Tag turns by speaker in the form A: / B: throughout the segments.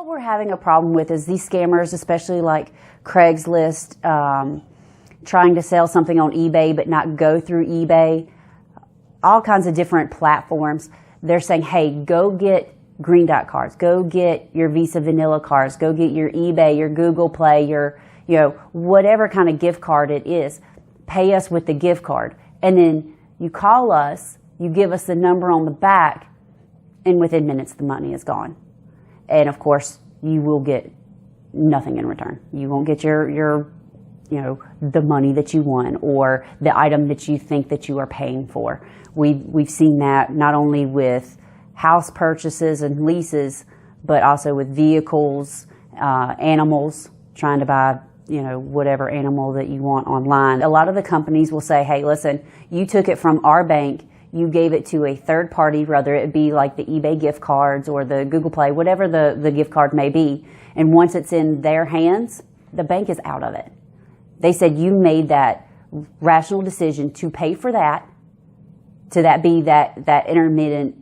A: What we're having a problem with is these scammers, especially like Craigslist, trying to sell something on eBay but not go through eBay, all kinds of different platforms. They're saying, hey, go get Green Dot cards, go get your Visa Vanilla cards, go get your eBay, your Google Play, your, whatever kind of gift card it is. Pay us with the gift card. And then you call us, you give us the number on the back, and within minutes the money is gone. And of course, you will get nothing in return. You won't get your the money that you won or the item that you think that you are paying for. We've seen that not only with house purchases and leases, but also with vehicles, animals, trying to buy whatever animal that you want online. A lot of the companies will say, hey, listen, you took it from our bank, you gave it to a third party, whether it be like the eBay gift cards or the Google Play, whatever the gift card may be. And once it's in their hands, the bank is out of it. They said you made that rational decision to pay for that, to that be that intermittent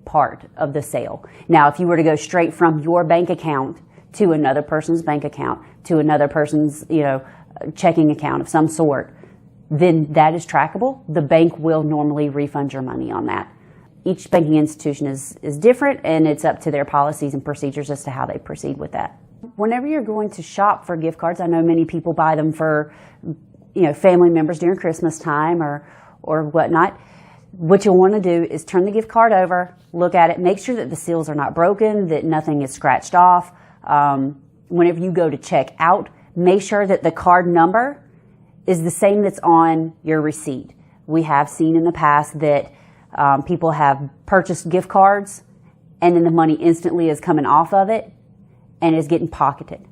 A: part of the sale. Now, if you were to go straight from your bank account to another person's bank account, to another person's, checking account of some sort, then that is trackable. The bank will normally refund your money on that. Each banking institution is different, and it's up to their policies and procedures as to how they proceed with that. Whenever you're going to shop for gift cards, I know many people buy them for, family members during Christmas time or whatnot. What you'll want to do is turn the gift card over, look at it, make sure that the seals are not broken, that nothing is scratched off. Whenever you go to check out, make sure that the card number is the same that's on your receipt. We have seen in the past that people have purchased gift cards and then the money instantly is coming off of it and is getting pocketed.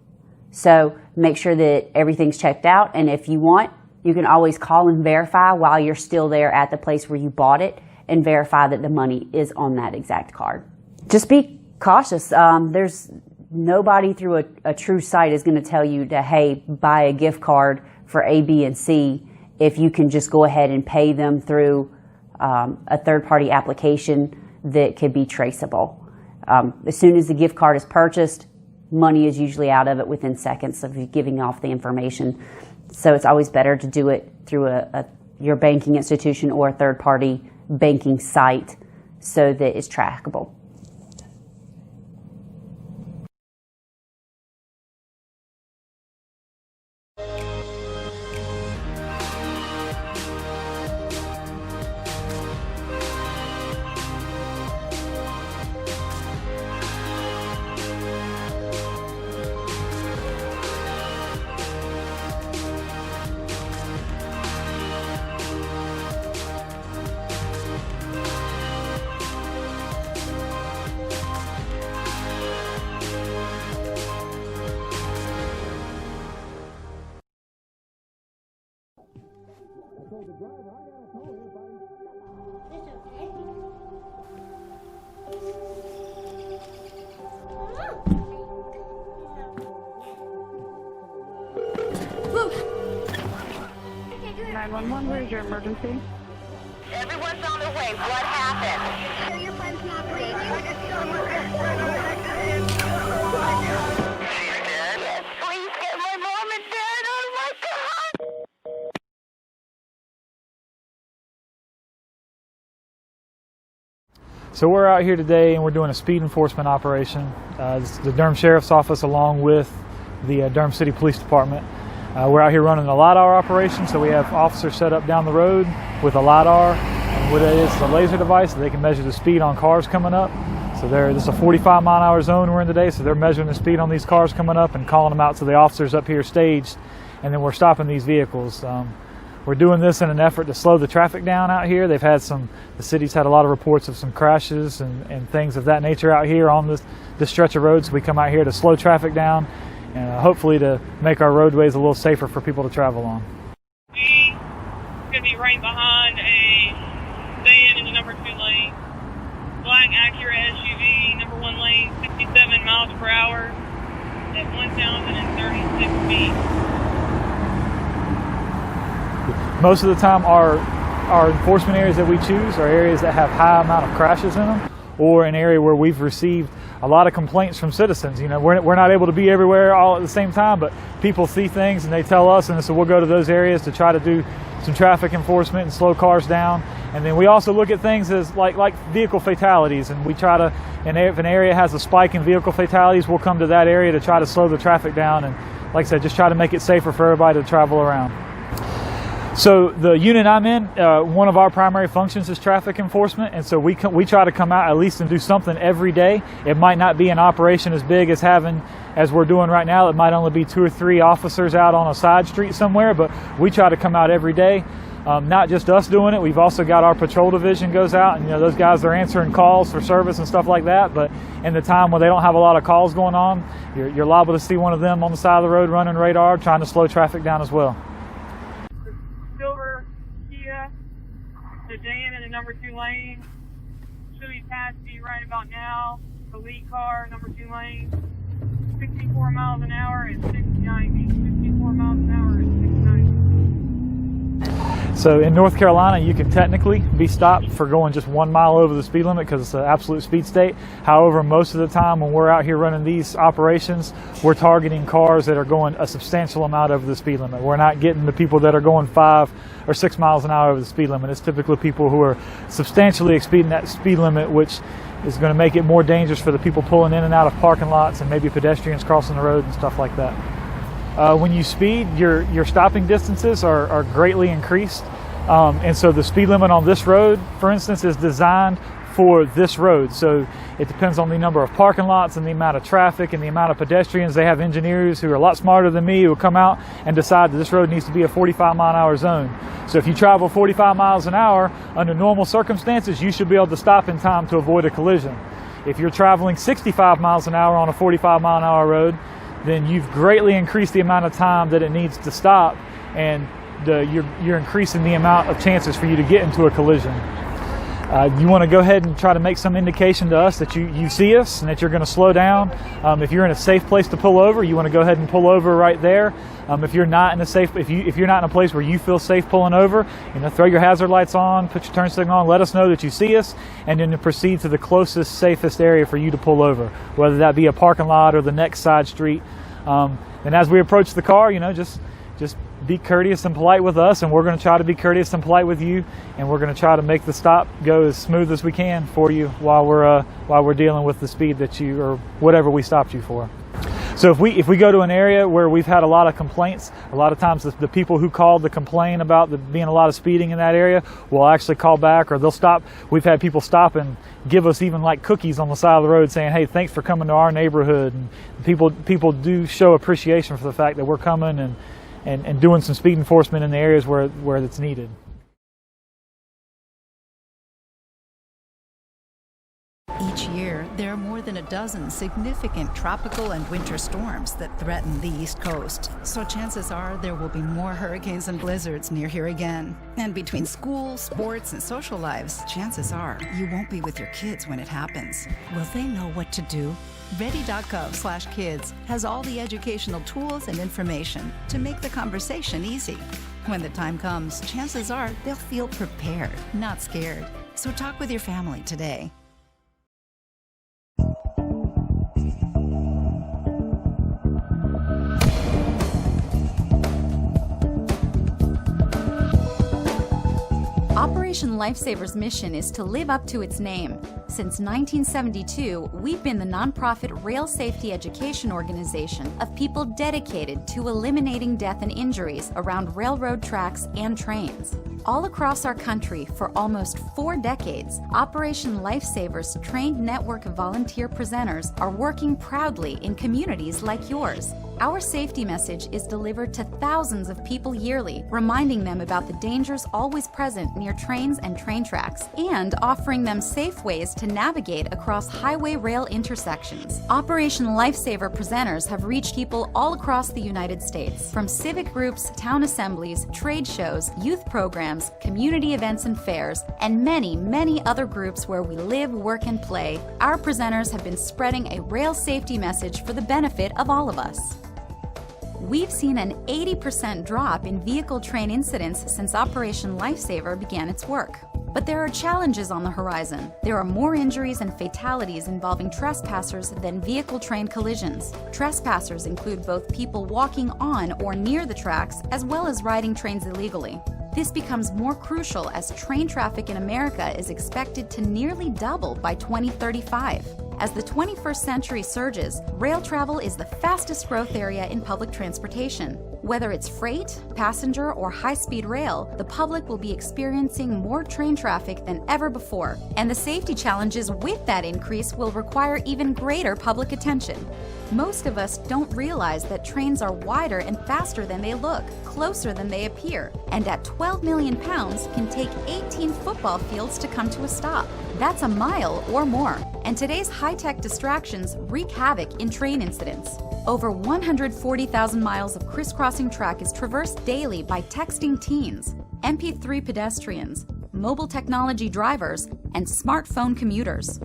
A: So make sure that everything's checked out, and if you want, you can always call and verify while you're still there at the place where you bought it and verify that the money is on that exact card. Just be cautious. There's nobody through a true site is going to tell you to, hey, buy a gift card for A, B, and C if you can just go ahead and pay them through a third-party application that could be traceable. As soon as the gift card is purchased, money is usually out of it within seconds of you giving off the information. So it's always better to do it through your banking institution or a third-party banking site so that it's trackable.
B: Where's your emergency?
C: Everyone's on their way. What happened? Your friend's not breathing. She's dead? Yes, please get my mom and dad. Oh my God!
D: So we're out here today and we're doing a speed enforcement operation. This is the Durham Sheriff's Office along with the Durham City Police Department. We're out here running a LiDAR operation, so we have officers set up down the road with a LiDAR. And what it is a laser device so they can measure the speed on cars coming up. So this is a 45-mile-an-hour zone we're in today, so they're measuring the speed on these cars coming up and calling them out to the officers up here staged, and then we're stopping these vehicles. We're doing this in an effort to slow the traffic down out here. The city's had a lot of reports of some crashes and things of that nature out here on this stretch of road, so we come out here to slow traffic down and hopefully to make our roadways a little safer for people to travel on.
E: We're going to be right behind a sedan in the number 2 lane. Black Acura SUV, number 1 lane, 67 miles per hour at 1,036 feet.
D: Most of the time our enforcement areas that we choose are areas that have high amount of crashes in them, or an area where we've received a lot of complaints from citizens. You know, we're not able to be everywhere all at the same time, but people see things and they tell us, and so we'll go to those areas to try to do some traffic enforcement and slow cars down. And then we also look at things as like vehicle fatalities, and we try to, and if an area has a spike in vehicle fatalities, we'll come to that area to try to slow the traffic down, and like I said, just try to make it safer for everybody to travel around. So the unit I'm in, one of our primary functions is traffic enforcement, and so we try to come out at least and do something every day. It might not be an operation as big as we're doing right now. It might only be 2 or 3 officers out on a side street somewhere, but we try to come out every day. Not just us doing it, we've also got our patrol division goes out, and you know, those guys are answering calls for service and stuff like that. But in the time when they don't have a lot of calls going on, you're liable to see one of them on the side of the road running radar, trying to slow traffic down as well.
E: Silver Kia sedan in the number 2 lane. Should be past you right about now. The lead car, number 2 lane. 64 miles an hour and 690. 64 miles an hour and 690.
D: So in North Carolina, you can technically be stopped for going just 1 mile over the speed limit because it's an absolute speed state. However, most of the time when we're out here running these operations, we're targeting cars that are going a substantial amount over the speed limit. We're not getting the people that are going 5 or 6 miles an hour over the speed limit. It's typically people who are substantially exceeding that speed limit, which is going to make it more dangerous for the people pulling in and out of parking lots and maybe pedestrians crossing the road and stuff like that. When you speed, your stopping distances are greatly increased. And so the speed limit on this road, for instance, is designed for this road. So it depends on the number of parking lots and the amount of traffic and the amount of pedestrians. They have engineers who are a lot smarter than me who will come out and decide that this road needs to be a 45-mile-an-hour zone. So if you travel 45 miles an hour, under normal circumstances, you should be able to stop in time to avoid a collision. If you're traveling 65 miles an hour on a 45-mile-an-hour road, then you've greatly increased the amount of time that it needs to stop, and you're increasing the amount of chances for you to get into a collision. You want to go ahead and try to make some indication to us that you see us and that you're going to slow down. If you're in a safe place to pull over, you want to go ahead and pull over right there. If you're not in a place where you feel safe pulling over, you know, throw your hazard lights on, put your turn signal on, let us know that you see us, and then proceed to the closest, safest area for you to pull over, whether that be a parking lot or the next side street. And as we approach the car, you know, just be courteous and polite with us, and we're going to try to be courteous and polite with you, and we're going to try to make the stop go as smooth as we can for you while we're dealing with the speed that you or whatever we stopped you for. So if we go to an area where we've had a lot of complaints, a lot of times the people who called to complain about there being a lot of speeding in that area will actually call back, or they'll stop. We've had people stop and give us even like cookies on the side of the road saying, hey, thanks for coming to our neighborhood. And people do show appreciation for the fact that we're coming and doing some speed enforcement in the areas where it's needed.
F: Each year, there are more than a dozen significant tropical and winter storms that threaten the East Coast. So chances are there will be more hurricanes and blizzards near here again. And between school, sports, and social lives, chances are you won't be with your kids when it happens. Will they know what to do? Ready.gov/kids has all the educational tools and information to make the conversation easy. When the time comes, chances are they'll feel prepared, not scared. So talk with your family today.
G: Operation Lifesaver's mission is to live up to its name. Since 1972, we've been the nonprofit rail safety education organization of people dedicated to eliminating death and injuries around railroad tracks and trains. All across our country for almost 4 decades, Operation Lifesaver's trained network of volunteer presenters are working proudly in communities like yours. Our safety message is delivered to thousands of people yearly, reminding them about the dangers always present near trains and train tracks, and offering them safe ways to navigate across highway rail intersections. Operation Lifesaver presenters have reached people all across the United States, from civic groups, town assemblies, trade shows, youth programs, community events and fairs, and many, many other groups where we live, work, and play. Our presenters have been spreading a rail safety message for the benefit of all of us. We've seen an 80% drop in vehicle train incidents since Operation Lifesaver began its work. But there are challenges on the horizon. There are more injuries and fatalities involving trespassers than vehicle-train collisions. Trespassers include both people walking on or near the tracks, as well as riding trains illegally. This becomes more crucial as train traffic in America is expected to nearly double by 2035. As the 21st century surges, rail travel is the fastest growth area in public transportation. Whether it's freight, passenger, or high-speed rail, the public will be experiencing more train traffic than ever before, and the safety challenges with that increase will require even greater public attention. Most of us don't realize that trains are wider and faster than they look, closer than they appear, and at 12 million pounds can take 18 football fields to come to a stop. That's a mile or more. And today's high-tech distractions wreak havoc in train incidents. Over 140,000 miles of crisscrossing track is traversed daily by texting teens, MP3 pedestrians, mobile technology drivers, and smartphone commuters.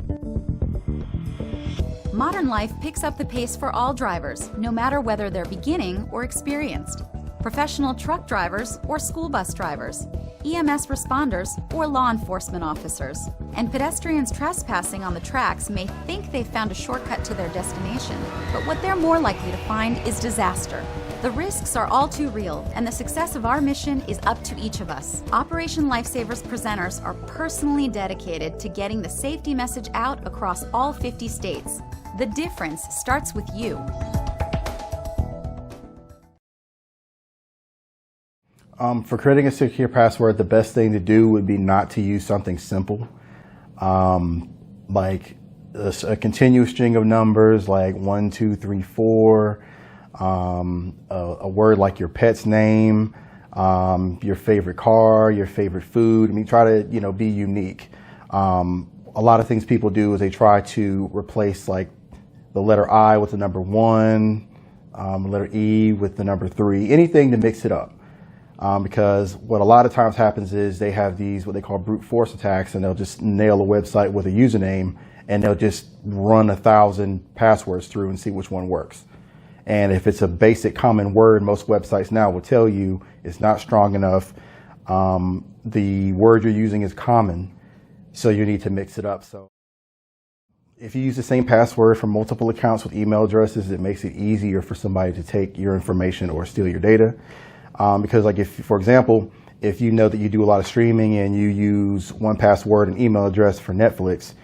G: Modern life picks up the pace for all drivers, no matter whether they're beginning or experienced. Professional truck drivers or school bus drivers, EMS responders or law enforcement officers. And pedestrians trespassing on the tracks may think they've found a shortcut to their destination, but what they're more likely to find is disaster. The risks are all too real, and the success of our mission is up to each of us. Operation Lifesavers presenters are personally dedicated to getting the safety message out across all 50 states. The difference starts with you.
H: For creating a secure password, the best thing to do would be not to use something simple, like a continuous string of numbers like 1, 2, 3, 4, a word like your pet's name, your favorite car, your favorite food. I mean, try to, be unique. A lot of things people do is they try to replace like the letter I with the number 1, letter E with the number 3, anything to mix it up. Because what a lot of times happens is they have these, what they call brute force attacks, and they'll just nail a website with a username and they'll just run 1,000 passwords through and see which one works. And if it's a basic common word, most websites now will tell you it's not strong enough. The word you're using is common, so you need to mix it up. So if you use the same password for multiple accounts with email addresses, it makes it easier for somebody to take your information or steal your data. Because like if, for example, if you know that you do a lot of streaming and you use 1Password and email address for Netflix,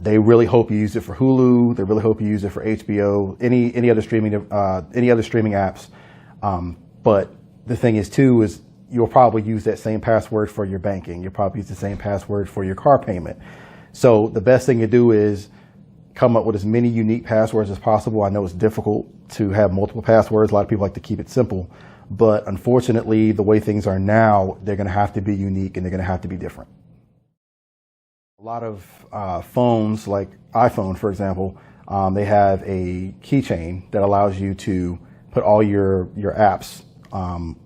H: they really hope you use it for Hulu. They really hope you use it for HBO, any other streaming apps. But the thing is too, is you'll probably use that same password for your banking. You'll probably use the same password for your car payment. So the best thing to do is come up with as many unique passwords as possible. I know it's difficult to have multiple passwords. A lot of people like to keep it simple. But unfortunately, the way things are now, they're going to have to be unique and they're going to have to be different. A lot of phones, like iPhone, for example, they have a keychain that allows you to put all your apps,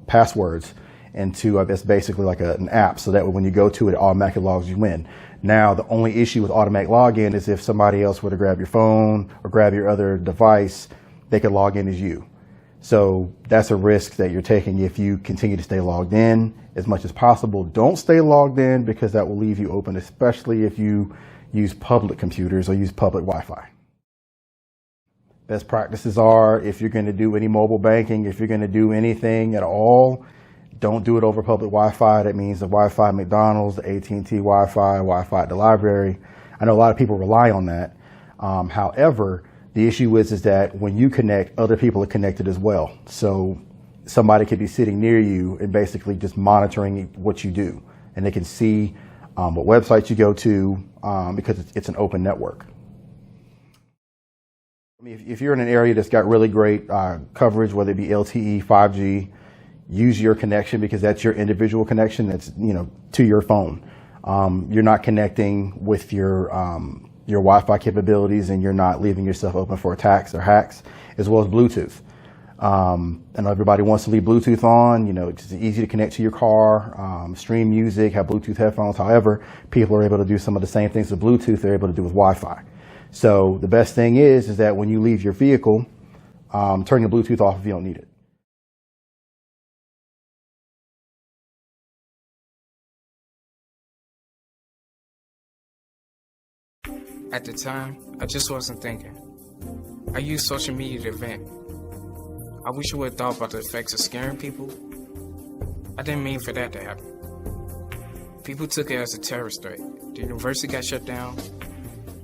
H: passwords into, I guess, basically like an app, so that when you go to it, it automatically logs you in. Now, the only issue with automatic login is if somebody else were to grab your phone or grab your other device, they could log in as you. So that's a risk that you're taking if you continue to stay logged in as much as possible. Don't stay logged in, because that will leave you open, especially if you use public computers or use public Wi-Fi. Best practices are, if you're going to do any mobile banking, if you're going to do anything at all, don't do it over public Wi-Fi. That means the Wi-Fi at McDonald's, the AT&T Wi-Fi, Wi-Fi at the library. I know a lot of people rely on that. However, the issue is that when you connect, other people are connected as well. So somebody could be sitting near you and basically just monitoring what you do. And they can see what websites you go to, because it's an open network. I mean, if you're in an area that's got really great coverage, whether it be LTE, 5G, use your connection, because that's your individual connection. That's, to your phone. You're not connecting with your Wi-Fi capabilities, and you're not leaving yourself open for attacks or hacks, as well as Bluetooth. And everybody wants to leave Bluetooth on. It's easy to connect to your car, stream music, have Bluetooth headphones. However, people are able to do some of the same things with Bluetooth they're able to do with Wi-Fi. So the best thing is that when you leave your vehicle, turn your Bluetooth off if you don't need it.
I: At the time, I just wasn't thinking. I used social media to vent. I wish I would have thought about the effects of scaring people. I didn't mean for that to happen. People took it as a terrorist threat. The university got shut down.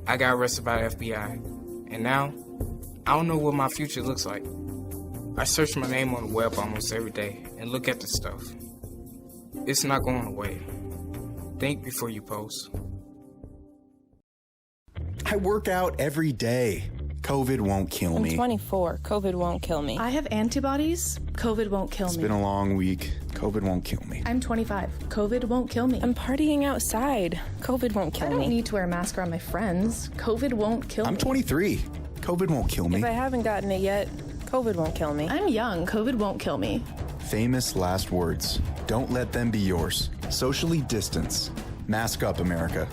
I: I got arrested by the FBI. And now, I don't know what my future looks like. I search my name on the web almost every day and look at the stuff. It's not going away. Think before you post.
J: I work out every day. COVID won't kill me.
K: I'm 24. COVID won't kill me.
L: I have antibodies. COVID won't kill me.
J: It's been a long week. COVID won't kill me.
L: I'm 25. COVID won't kill me.
K: I'm partying outside. COVID won't kill me.
L: I don't need to wear a mask around my friends. COVID won't kill me.
J: I'm 23. COVID won't kill me.
K: If I haven't gotten it yet, COVID won't kill me.
L: I'm young. COVID won't kill me.
J: Famous last words. Don't let them be yours. Socially distance. Mask up, America.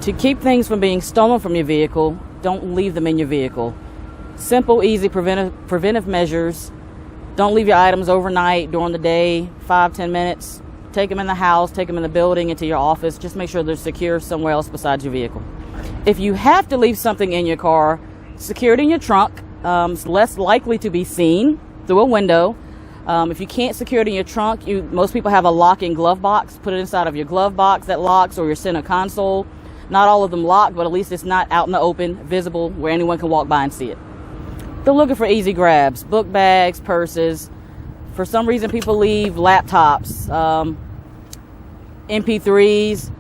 M: To keep things from being stolen from your vehicle, don't leave them in your vehicle. Simple, easy preventive measures. Don't leave your items overnight, during the day, 5-10 minutes. Take them in the house, take them in the building, into your office. Just make sure they're secure somewhere else besides your vehicle. If you have to leave something in your car, secure it in your trunk. It's less likely to be seen through a window. If you can't secure it in your trunk, most people have a locking glove box. Put it inside of your glove box that locks, or your center console. Not all of them locked, but at least it's not out in the open, visible, where anyone can walk by and see it. They're looking for easy grabs, book bags, purses. For some reason, people leave laptops, MP3s.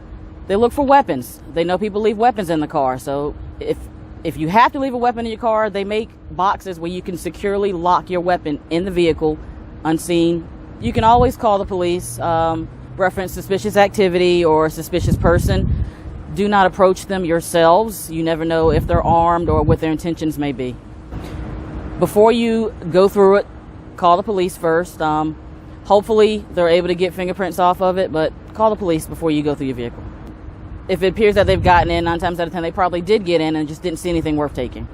M: They look for weapons. They know people leave weapons in the car. So if you have to leave a weapon in your car, they make boxes where you can securely lock your weapon in the vehicle, unseen. You can always call the police, reference suspicious activity or suspicious person. Do not approach them yourselves. You never know if they're armed or what their intentions may be. Before you go through it, call the police first. Hopefully they're able to get fingerprints off of it, but call the police before you go through your vehicle. If it appears that they've gotten in, 9 times out of 10, they probably did get in and just didn't see anything worth taking.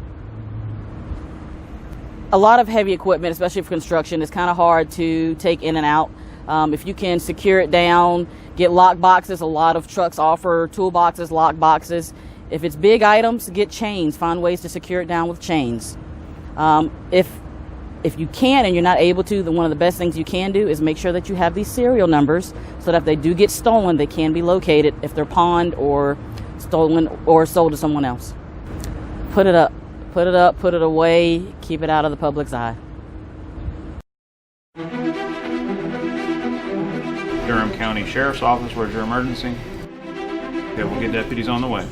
M: A lot of heavy equipment, especially for construction, is kind of hard to take in and out. If you can secure it down, get lock boxes. A lot of trucks offer toolboxes, lock boxes. If it's big items, get chains. Find ways to secure it down with chains. If you can and you're not able to, then one of the best things you can do is make sure that you have these serial numbers so that if they do get stolen, they can be located if they're pawned or stolen or sold to someone else. Put it up, put it away, keep it out of the public's eye.
N: Durham County Sheriff's Office, where's your emergency? Okay, we'll get deputies on the way.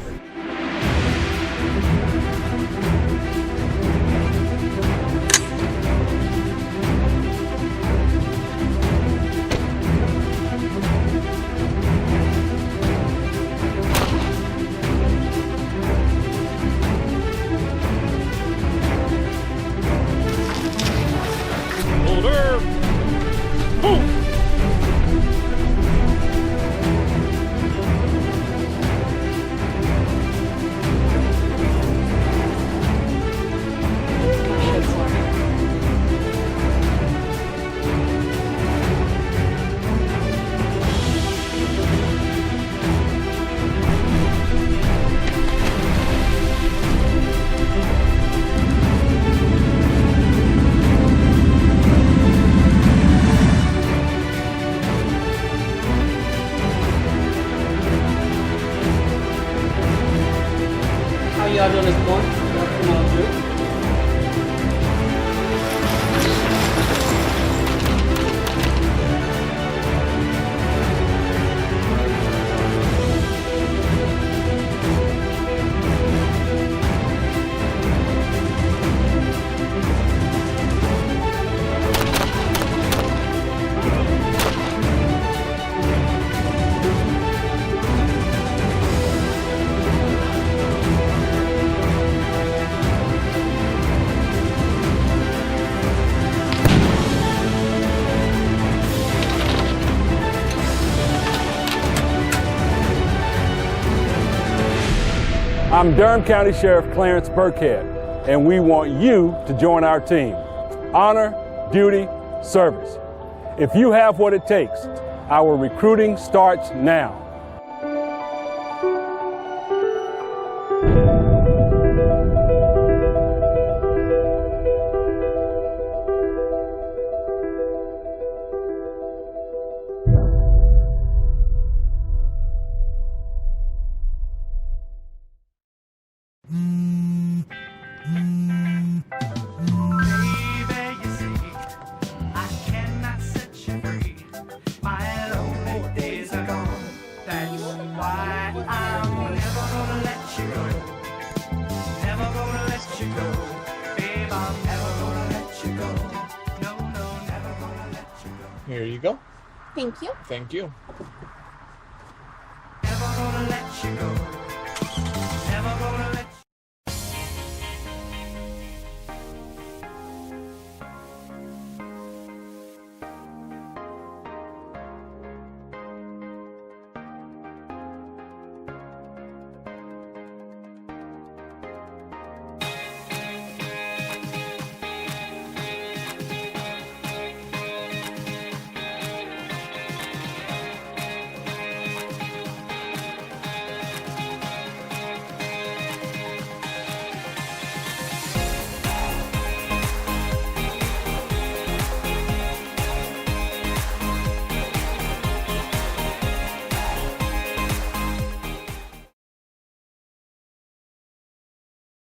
N: Order! Move!
O: y'all doing this morning? Come on through.
P: I'm Durham County Sheriff Clarence Burkhead, and we want you to join our team. Honor, duty, service. If you have what it takes, our recruiting starts now.
Q: Here you go.
R: Thank you.
Q: Thank you.
R: Never gonna let you go.